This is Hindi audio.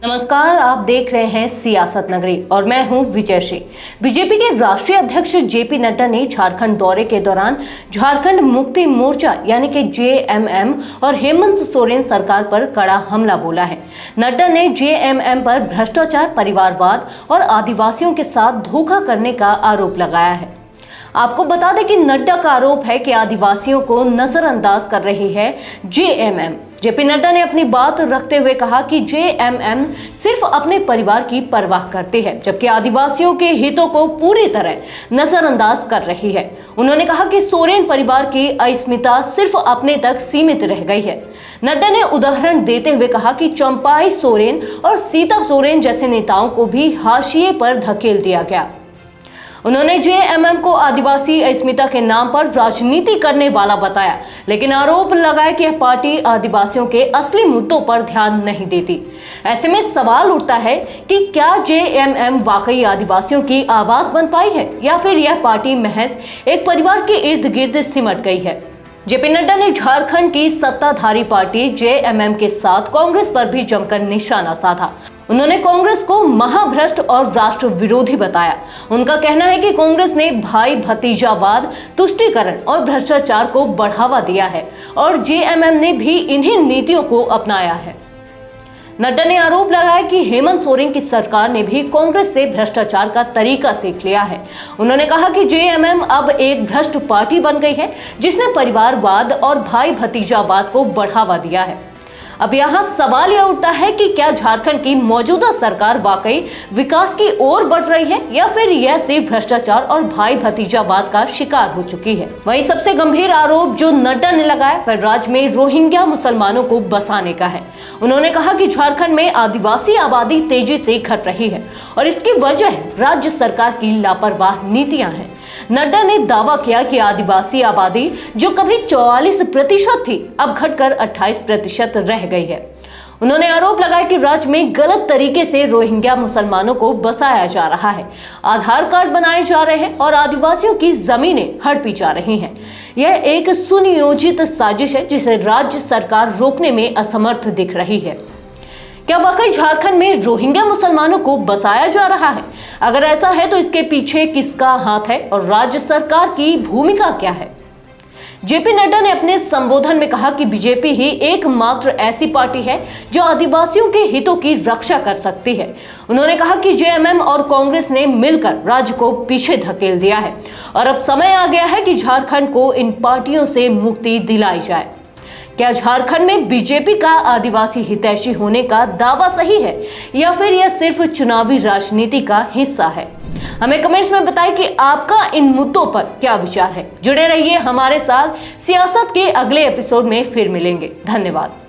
नमस्कार, आप देख रहे हैं सियासत नगरी और मैं हूं विजय श्री। बीजेपी के राष्ट्रीय अध्यक्ष जेपी नड्डा ने झारखंड दौरे के दौरान झारखंड मुक्ति मोर्चा यानी कि जेएमएम और हेमंत सोरेन सरकार पर कड़ा हमला बोला है। नड्डा ने जेएमएम पर भ्रष्टाचार, परिवारवाद और आदिवासियों के साथ धोखा करने का आरोप लगाया है। आपको बता दें कि नड्डा का आरोप है कि आदिवासियों को नजरअंदाज कर रही है जेएमएम। जेपी नड्डा ने अपनी बात रखते हुए कहा कि जेएमएम सिर्फ अपने परिवार की परवाह करती है, जबकि आदिवासियों के हितों को पूरी तरह नजरअंदाज कर रही है। उन्होंने कहा कि सोरेन परिवार की अस्मिता सिर्फ अपने तक सीमित रह गई है। नड्डा ने उदाहरण देते हुए कहा कि चंपाई सोरेन और सीता सोरेन जैसे नेताओं को भी हाशिए पर धकेल दिया गया। उन्होंने जेएमएम को आदिवासी अस्मिता के नाम पर राजनीति करने वाला बताया, लेकिन आरोप लगाया कि यह पार्टी आदिवासियों के असली मुद्दों पर ध्यान नहीं देती। ऐसे में सवाल उठता है कि क्या जेएमएम वाकई आदिवासियों की आवाज बन पाई है या फिर यह पार्टी महज एक परिवार के इर्द गिर्द सिमट गई है। जेपी नड्डा ने झारखंड की सत्ताधारी पार्टी जेएमएम के साथ कांग्रेस पर भी जमकर निशाना साधा। उन्होंने कांग्रेस को महाभ्रष्ट और राष्ट्र विरोधी बताया। उनका कहना है कि कांग्रेस ने भाई भतीजावाद, तुष्टीकरण और भ्रष्टाचार को बढ़ावा दिया है और जेएमएम ने भी इन्हीं नीतियों को अपनाया है। नड्डा ने आरोप लगाया कि हेमंत सोरेन की सरकार ने भी कांग्रेस से भ्रष्टाचार का तरीका सीख लिया है। उन्होंने कहा कि जेएमएम अब एक भ्रष्ट पार्टी बन गई है जिसने परिवारवाद और भाई भतीजावाद को बढ़ावा दिया है। अब यहाँ सवाल यह उठता है कि क्या झारखंड की मौजूदा सरकार वाकई विकास की ओर बढ़ रही है या फिर यह सिर्फ भ्रष्टाचार और भाई भतीजावाद का शिकार हो चुकी है। वहीं सबसे गंभीर आरोप जो नड्डा ने लगाया वह राज्य में रोहिंग्या मुसलमानों को बसाने का है। उन्होंने कहा कि झारखंड में आदिवासी आबादी तेजी से घट रही है और इसकी वजह राज्य सरकार की लापरवाह नीतियां हैं। नड्डा ने दावा किया कि आदिवासी आबादी जो कभी 44% थी अब घटकर 28% रह गई है। उन्होंने आरोप लगाया कि राज्य में गलत तरीके से रोहिंग्या मुसलमानों को बसाया जा रहा है, आधार कार्ड बनाए जा रहे हैं और आदिवासियों की जमीनें हड़पी जा रही हैं। यह एक सुनियोजित साजिश है जिसे राज्य सरकार रोकने में असमर्थ दिख रही है। क्या वाकई झारखंड में रोहिंग्या मुसलमानों को बसाया जा रहा है? अगर ऐसा है तो इसके पीछे किसका हाथ है और राज्य सरकार की भूमिका क्या है? जेपी नड्डा ने अपने संबोधन में कहा कि बीजेपी ही एकमात्र ऐसी पार्टी है जो आदिवासियों के हितों की रक्षा कर सकती है। उन्होंने कहा कि जेएमएम और कांग्रेस ने मिलकर राज्य को पीछे धकेल दिया है और अब समय आ गया है कि झारखंड को इन पार्टियों से मुक्ति दिलाई जाए। क्या झारखंड में बीजेपी का आदिवासी हितैषी होने का दावा सही है या फिर यह सिर्फ चुनावी राजनीति का हिस्सा है? हमें कमेंट्स में बताएं कि आपका इन मुद्दों पर क्या विचार है। जुड़े रहिए हमारे साथ। सियासत के अगले एपिसोड में फिर मिलेंगे। धन्यवाद।